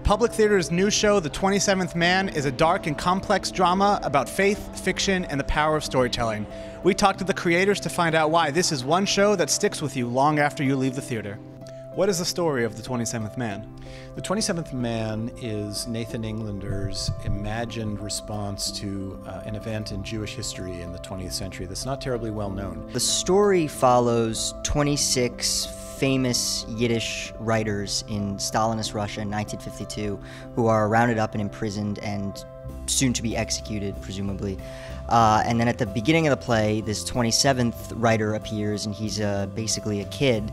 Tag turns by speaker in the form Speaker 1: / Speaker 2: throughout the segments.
Speaker 1: Public Theater's new show, The 27th Man, is a dark and complex drama about faith, fiction, and the power of storytelling. We talked to the creators to find out why this is one show that sticks with you long after you leave the theater. What is the story of The 27th Man?
Speaker 2: The 27th Man is Nathan Englander's imagined response to an event in Jewish history in the 20th century that's not terribly well known.
Speaker 3: The story follows 26 famous Yiddish writers in Stalinist Russia in 1952 who are rounded up and imprisoned and soon to be executed, presumably. And then at the beginning of the play, this 27th writer appears, and he's basically a kid.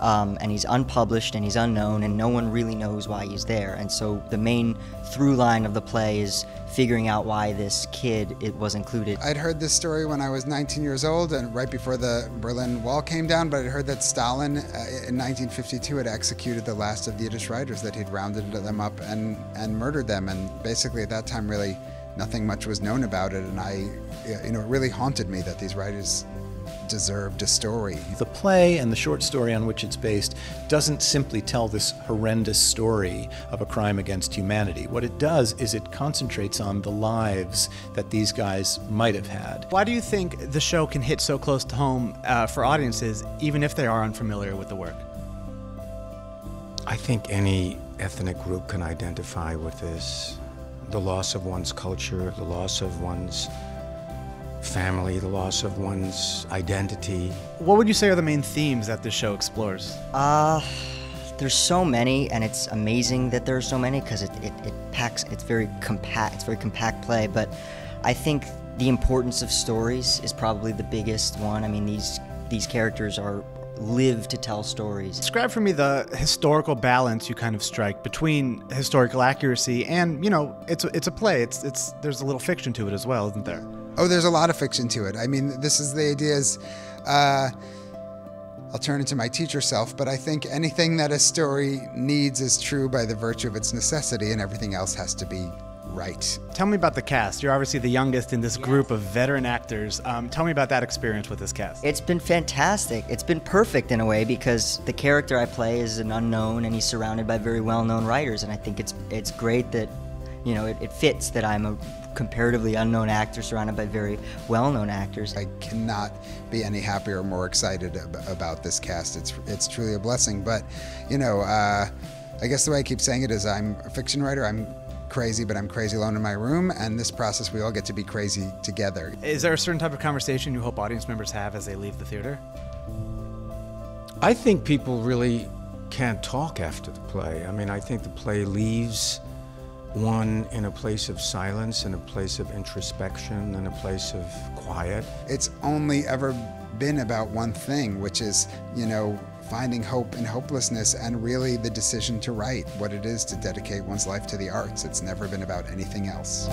Speaker 3: And he's unpublished and he's unknown and no one really knows why he's there. And so the main through line of the play is figuring out why this kid was included.
Speaker 4: I'd heard this story when I was 19 years old and right before the Berlin Wall came down, but I'd heard that Stalin in 1952 had executed the last of the Yiddish writers, that he'd rounded them up and murdered them. And basically at that time really nothing much was known about it, and it really haunted me that these writers deserved a story.
Speaker 2: The play and the short story on which it's based doesn't simply tell this horrendous story of a crime against humanity. What it does is it concentrates on the lives that these guys might have had.
Speaker 1: Why do you think the show can hit so close to home for audiences, even if they are unfamiliar with the work?
Speaker 5: I think any ethnic group can identify with this. The loss of one's culture, the loss of one's family, the loss of one's identity.
Speaker 1: What would you say are the main themes that this show explores?
Speaker 3: There's so many, and it's amazing that there are so many because it's very compact play, but I think the importance of stories is probably the biggest one. I mean, these characters live to tell stories.
Speaker 1: Describe for me the historical balance you kind of strike between historical accuracy and, it's a play. There's a little fiction to it as well, isn't there?
Speaker 4: Oh, there's a lot of fiction to it. I mean, this is the idea is, I'll turn into my teacher self, but I think anything that a story needs is true by the virtue of its necessity, and everything else has to be right.
Speaker 1: Tell me about the cast. You're obviously the youngest in this group of veteran actors. Tell me about that experience with this cast.
Speaker 3: It's been fantastic. It's been perfect in a way because the character I play is an unknown and he's surrounded by very well-known writers, and I think it's great that, it fits that I'm a comparatively unknown actor surrounded by very well-known actors.
Speaker 4: I cannot be any happier or more excited about this cast. It's truly a blessing, but I guess the way I keep saying it is I'm a fiction writer. I'm crazy, but I'm crazy alone in my room, and this process we all get to be crazy together.
Speaker 1: Is there a certain type of conversation you hope audience members have as they leave the theater?
Speaker 5: I think people really can't talk after the play. I mean, I think the play leaves one in a place of silence, in a place of introspection, in a place of quiet.
Speaker 4: It's only ever been about one thing, which is, finding hope in hopelessness, and really the decision to write, what it is to dedicate one's life to the arts. It's never been about anything else.